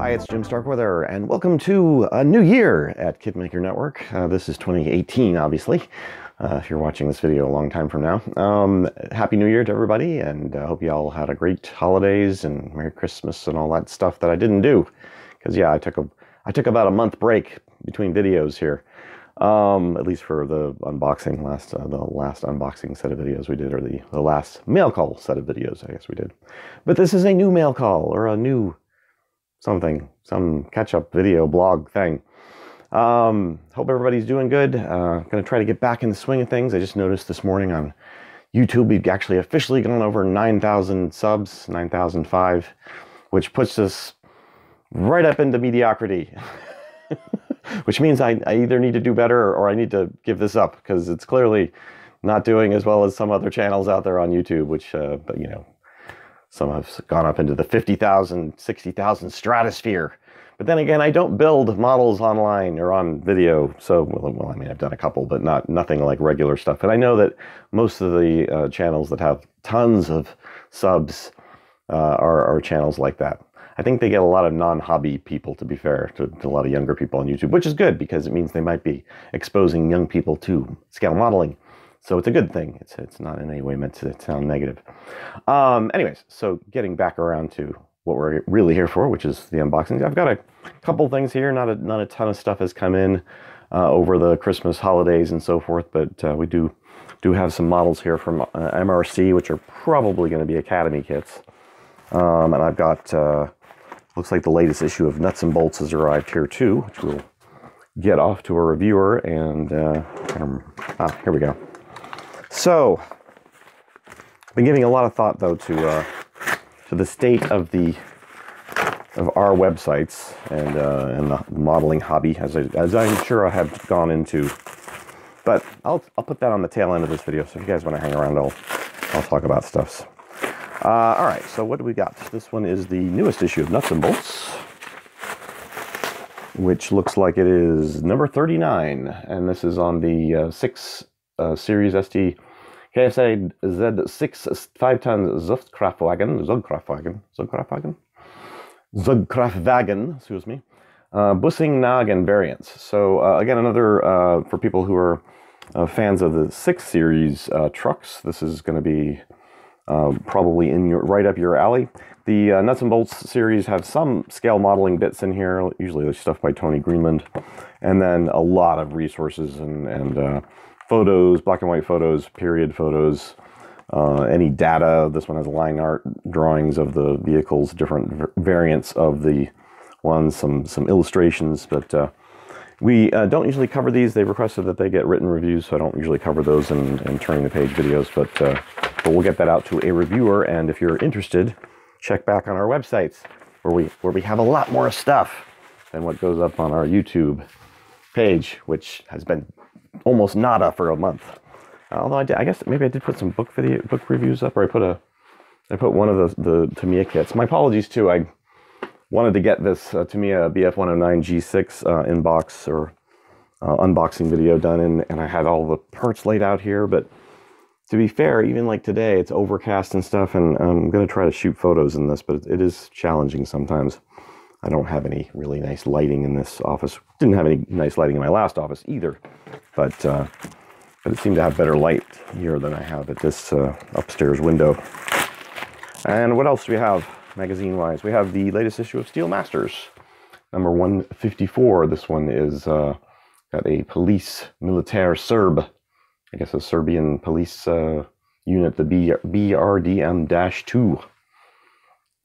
Hi, it's Jim Starkweather, and welcome to a new year at Kitmaker Network. This is 2018, obviously, if you're watching this video a long time from now. Happy New Year to everybody, and I hope you all had a great holidays and Merry Christmas and all that stuff that I didn't do. Because, yeah, I took about a month break between videos here, at least for the unboxing, the last unboxing set of videos we did, or the last mail call set of videos, I guess we did. But this is a new mail call, or a new some catch-up video blog thing. Hope everybody's doing good. Gonna try to get back in the swing of things. I just noticed this morning on YouTube we've actually officially gone over 9,000 subs, 9,005, which puts us right up into mediocrity. Which means I either need to do better or I need to give this up, because it's clearly not doing as well as some other channels out there on YouTube, which, but you know, some have gone up into the 50,000, 60,000 stratosphere. But then again, I don't build models online or on video. So, well, I mean, I've done a couple, but nothing like regular stuff. And I know that most of the channels that have tons of subs are channels like that. I think they get a lot of non-hobby people, to be fair, to a lot of younger people on YouTube, which is good because it means they might be exposing young people to scale modeling. So it's a good thing. It's not in any way meant to sound negative. Anyways, so getting back around to what we're really here for, which is the unboxings. I've got a couple things here. Not a ton of stuff has come in over the Christmas holidays and so forth, but we do have some models here from MRC, which are probably going to be Academy kits. And I've got looks like the latest issue of Nuts and Bolts has arrived here too, which we'll get off to a reviewer. And here we go. So, I've been giving a lot of thought, though, to the state of our websites and the modeling hobby, as I'm sure I have gone into. But I'll put that on the tail end of this video. So if you guys want to hang around, I'll talk about stuffs. All right. So what do we got? This one is the newest issue of Nuts and Bolts, which looks like it is number 39, and this is on the 6 Series ST KSA Z6 5-ton Zugkraftwagen, excuse me, Bussing-Nagen variants. So again, another for people who are fans of the 6 Series trucks. This is going to be probably right up your alley. The Nuts and Bolts series have some scale modeling bits in here. Usually there's stuff by Tony Greenland, and then a lot of resources and photos, black and white photos, period photos, any data. This one has line art drawings of the vehicles, different variants of the ones, some illustrations, but we don't usually cover these. They requested that they get written reviews, so I don't usually cover those in turning the page videos, but we'll get that out to a reviewer, and if you're interested, check back on our websites where we have a lot more stuff than what goes up on our YouTube page, which has been almost nada for a month. Although I guess maybe I did put some book reviews up, or I put one of the Tamiya kits. My apologies too. I wanted to get this Tamiya BF109 G6 inbox or unboxing video done, and I had all the parts laid out here. But to be fair, even like today, it's overcast and stuff, and I'm going to try to shoot photos in this, but it is challenging sometimes. I don't have any really nice lighting in this office. Didn't have any nice lighting in my last office either, but it seemed to have better light here than I have at this upstairs window. And what else do we have magazine-wise? We have the latest issue of Steel Masters, number 154. This one is got a police militaire Serb, I guess a Serbian police unit, the BRDM-2.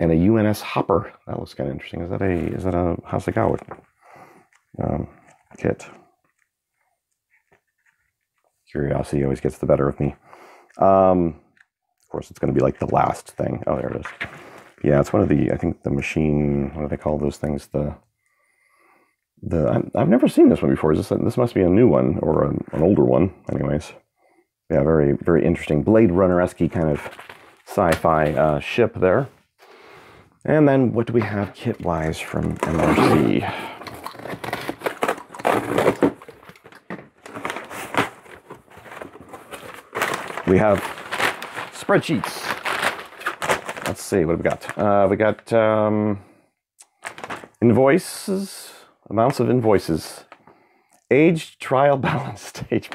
And a UNS Hopper. That looks kind of interesting. Is that a Hasegawa kit? Curiosity always gets the better of me. Of course, it's going to be like the last thing. Oh, there it is. Yeah, it's one of the, I think the machine, what do they call those things? I've never seen this one before. This must be a new one, or an older one. Anyways, yeah, very, very interesting. Blade Runner-esque kind of sci-fi ship there. And then what do we have kit-wise from MRC? We have spreadsheets. Let's see, what have we got? We got Invoices, amounts of invoices. Age, trial, balance, stage.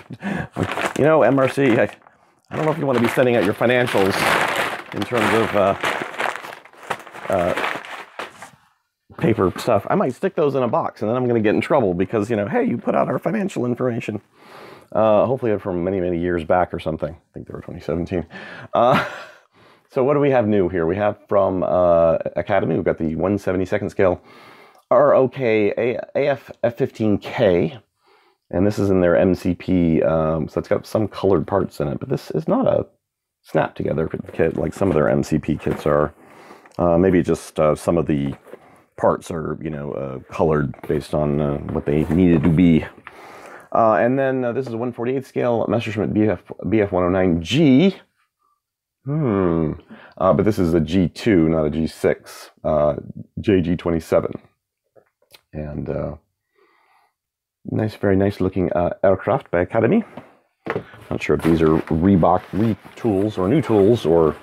You know, MRC, I don't know if you want to be sending out your financials in terms of paper stuff. I might stick those in a box, and then I'm going to get in trouble because, you know, hey, you put out our financial information. Hopefully from many, many years back or something. I think they were 2017. So what do we have new here? We have from Academy, we've got the 1/72nd scale ROK AF F15K. And this is in their MCP, so it's got some colored parts in it. But this is not a snap-together kit like some of their MCP kits are. Maybe just some of the parts are, you know, colored based on what they needed to be. And then this is a 1/48 scale Messerschmitt BF109G. But this is a G2, not a G6. JG27. And nice, very nice looking aircraft by Academy. Not sure if these are Reebok retools or new tools or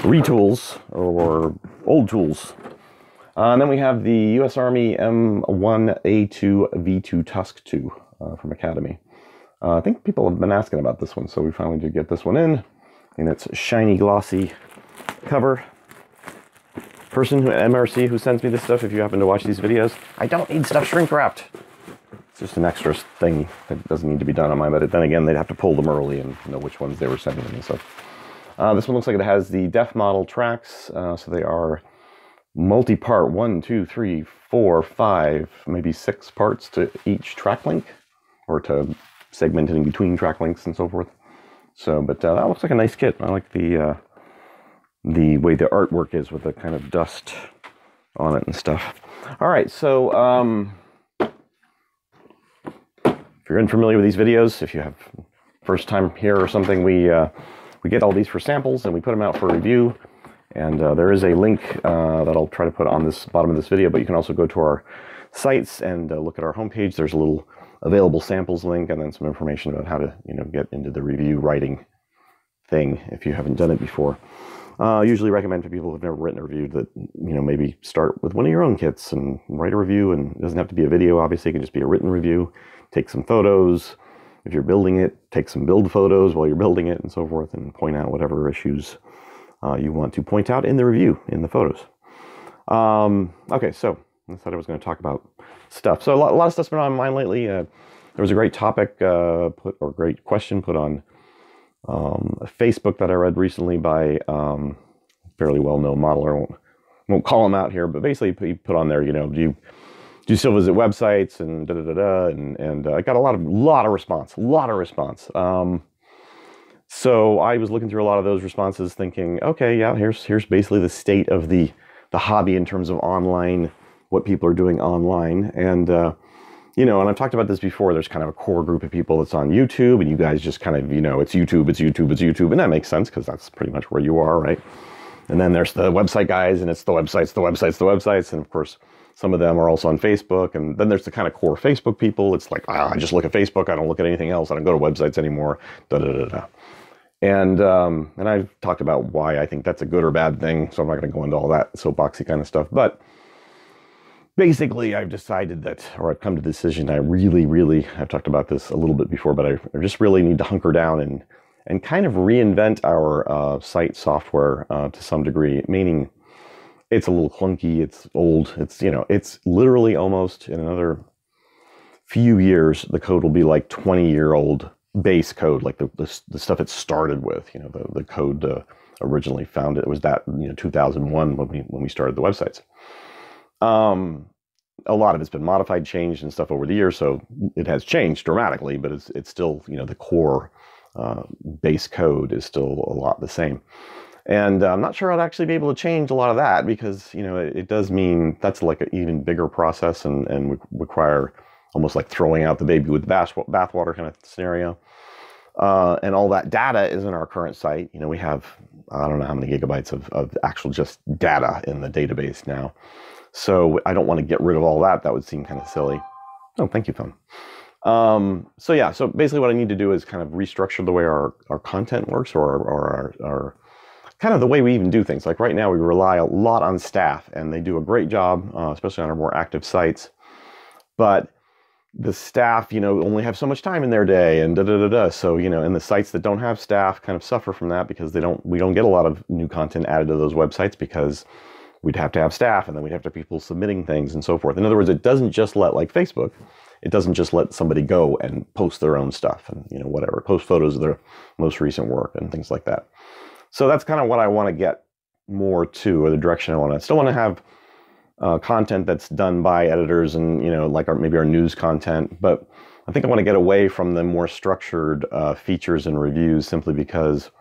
retools or old tools. And then we have the U.S. Army M1A2 V2 Tusk 2 from Academy. I think people have been asking about this one, so we finally did get this one in its shiny, glossy cover. Person who MRC who sends me this stuff, if you happen to watch these videos, I don't need stuff shrink wrapped. It's just an extra thing that doesn't need to be done on mine, but then again, they'd have to pull them early and know which ones they were sending me. So this one looks like it has the def model tracks, so they are multi-part, 1, 2, 3, 4, 5, maybe 6 parts to each track link, or to segment it in between track links and so forth. So, but that looks like a nice kit. I like the way the artwork is with the kind of dust on it and stuff. All right, so if you're unfamiliar with these videos, if you have first time here or something, we get all these for samples and we put them out for review. And there is a link that I'll try to put on this bottom of this video, but you can also go to our sites and look at our homepage. There's a little available samples link and then some information about how to, you know, get into the review writing thing if you haven't done it before. Usually recommend to people who've never written a review that, you know, maybe start with one of your own kits and write a review. And it doesn't have to be a video, obviously. It can just be a written review. Take some photos. If you're building it, take some build photos while you're building it and so forth, and point out whatever issues you want to point out in the review, in the photos. Okay, so I thought I was going to talk about stuff. So a lot of stuff's been on mine lately. There was a great topic great question put on Facebook that I read recently by a fairly well-known modeler. I won't call him out here, but basically he put on there, you know, do you still visit websites and da-da-da-da, and I got a lot of response. So I was looking through a lot of those responses thinking, okay, yeah, here's basically the state of the hobby in terms of online, what people are doing online. And, you know, and I've talked about this before, there's kind of a core group of people that's on YouTube, and you guys just kind of, you know, it's YouTube. And that makes sense because that's pretty much where you are, right? And then there's the website guys, and it's the websites. And of course, some of them are also on Facebook. And then there's the kind of core Facebook people. It's like, I just look at Facebook. I don't look at anything else. I don't go to websites anymore. And I've talked about why I think that's a good or bad thing, so I'm not going to go into all that soapboxy kind of stuff. But basically, I've decided that, or I've come to the decision, I've talked about this a little bit before, but I just really need to hunker down and kind of reinvent our site software to some degree, meaning it's a little clunky, it's old, it's, you know, it's literally almost in another few years, the code will be like 20-year-old base code, like the stuff it started with, you know, the code originally found it was that, you know, 2001 when we started the websites. A lot of it's been modified, changed and stuff over the years, so it has changed dramatically, but it's still, you know, the core base code is still a lot the same. And I'm not sure I'd actually be able to change a lot of that because, you know, it does mean that's like an even bigger process and would require almost like throwing out the baby with the bathwater kind of scenario. And all that data is in our current site. You know, we have, I don't know how many gigabytes of actual just data in the database now. So I don't want to get rid of all that. That would seem kind of silly. Oh, thank you, phone. So yeah, so basically what I need to do is kind of restructure the way our content works, or our kind of the way we even do things. Like right now, we rely a lot on staff, and they do a great job, especially on our more active sites. But the staff, only have so much time in their day, and So, and the sites that don't have staff kind of suffer from that because we don't get a lot of new content added to those websites because we'd have to have staff, and then we'd have to have people submitting things and so forth. In other words, it doesn't just like Facebook, it doesn't just let somebody go and post their own stuff and, whatever, post photos of their most recent work and things like that. So that's kind of what I want to get more to, or the direction I still want to have content that's done by editors and, like maybe our news content. But I think I want to get away from the more structured features and reviews, simply because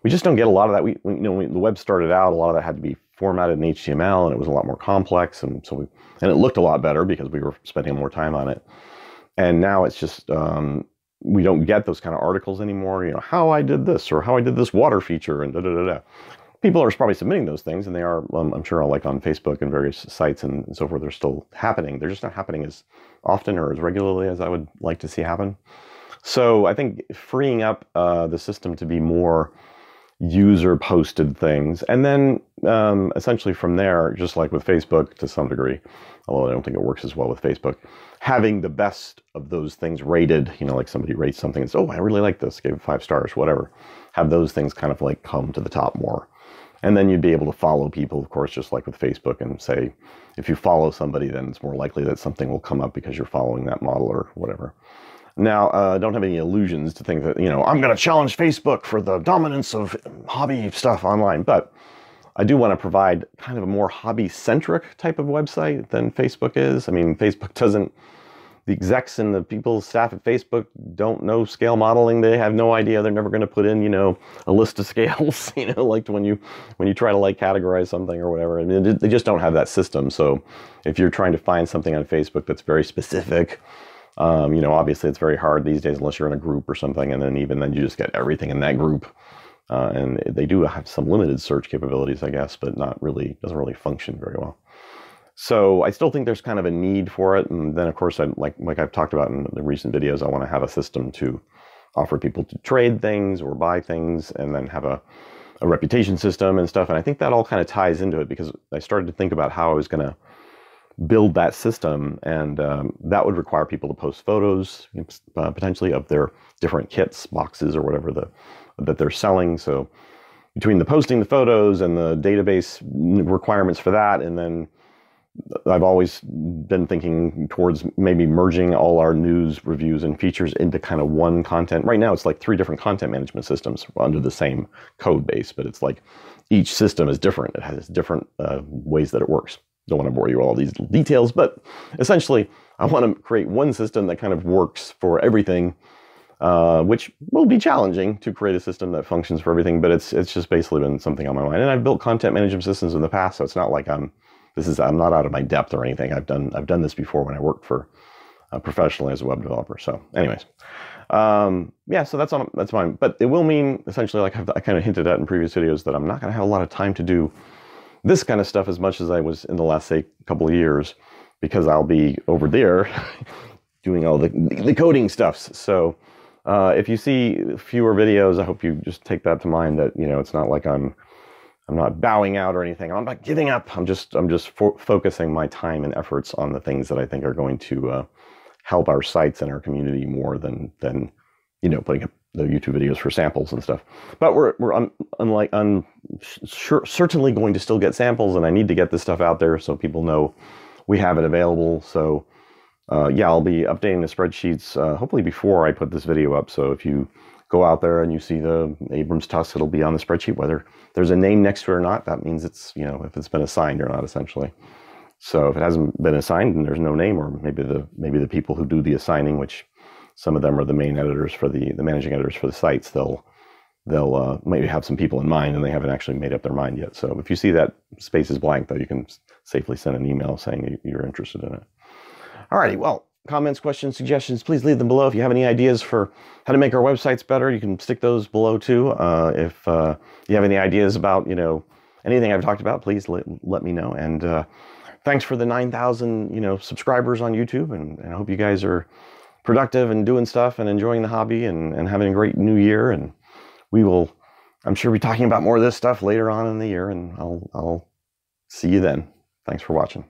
we just don't get a lot of that. When the web started out, a lot of that had to be formatted in HTML, and it was a lot more complex. And so and it looked a lot better because we were spending more time on it. And now it's just, we don't get those kind of articles anymore, how I did this, or how I did this water feature, and People are probably submitting those things, and they are, I'm sure, like on Facebook and various sites and so forth, they're still happening. They're just not happening as often or as regularly as I would like to see happen. So I think freeing up the system to be more user-posted things, and then essentially from there, just like with Facebook to some degree, although I don't think it works as well with Facebook, having the best of those things rated, like somebody rates something and says, oh, I really like this, gave it 5 stars, whatever. Have those things kind of like come to the top more. And then you'd be able to follow people, of course, just like with Facebook, and say, if you follow somebody, then it's more likely that something will come up because you're following that model or whatever. Now, don't have any illusions to think that, I'm going to challenge Facebook for the dominance of hobby stuff online. But I do want to provide kind of a more hobby-centric type of website than Facebook is. I mean, Facebook doesn't, the execs and the people, staff at Facebook don't know scale modeling. They have no idea. They're never going to put in, a list of scales, like when you try to like categorize something or whatever. I mean, they just don't have that system. So if you're trying to find something on Facebook that's very specific, obviously it's very hard these days unless you're in a group or something. And then even then you just get everything in that group. And they do have some limited search capabilities, I guess, but doesn't really function very well. So I still think there's kind of a need for it. And then, of course, like I've talked about in the recent videos, I want to have a system to offer people to trade things or buy things, and then have a reputation system and stuff. And I think that all kind of ties into it, because I started to think about how I was going to build that system. And that would require people to post photos, potentially, of their different kits, boxes, or whatever that they're selling. So between the posting the photos and the database requirements for that, and then I've always been thinking towards maybe merging all our news, reviews, and features into kind of one content. Right now, it's like 3 different content management systems under the same code base, but it's like each system is different. It has different ways that it works. Don't want to bore you with all these details, but essentially, I want to create one system that kind of works for everything, which will be challenging to create a system that functions for everything, but it's just basically been something on my mind. And I've built content management systems in the past, so it's not like I'm not out of my depth or anything. I've done this before when I worked for professionally as a web developer. So anyways, yeah, so that's fine. But it will mean essentially, like I kind of hinted at in previous videos, that I'm not going to have a lot of time to do this kind of stuff as much as I was in the last, say, couple of years, because I'll be over there doing all the coding stuffs. So if you see fewer videos, I hope you just take that to mind, that it's not like I'm not bowing out or anything. I'm not giving up. I'm just focusing my time and efforts on the things that I think are going to help our sites and our community more than putting up the YouTube videos for samples and stuff. But I'm certainly going to still get samples, and I need to get this stuff out there so people know we have it available. So yeah, I'll be updating the spreadsheets hopefully before I put this video up. So if you go out there and you see the Abrams tusk, it'll be on the spreadsheet. Whether there's a name next to it or not, that means it's, if it's been assigned or not, essentially. So if it hasn't been assigned and there's no name, or maybe the people who do the assigning, which some of them are the main editors for the managing editors for the sites, they'll maybe have some people in mind and they haven't actually made up their mind yet. So if you see that space is blank, though, you can safely send an email saying you're interested in it. Alrighty, well, comments, questions, suggestions, please leave them below. If you have any ideas for how to make our websites better, you can stick those below too. If you have any ideas about, anything I've talked about, please let me know. And thanks for the 9,000, subscribers on YouTube. And I hope you guys are productive and doing stuff and enjoying the hobby and having a great new year. And we will I'm sure we'll be talking about more of this stuff later on in the year, and I'll see you then. Thanks for watching.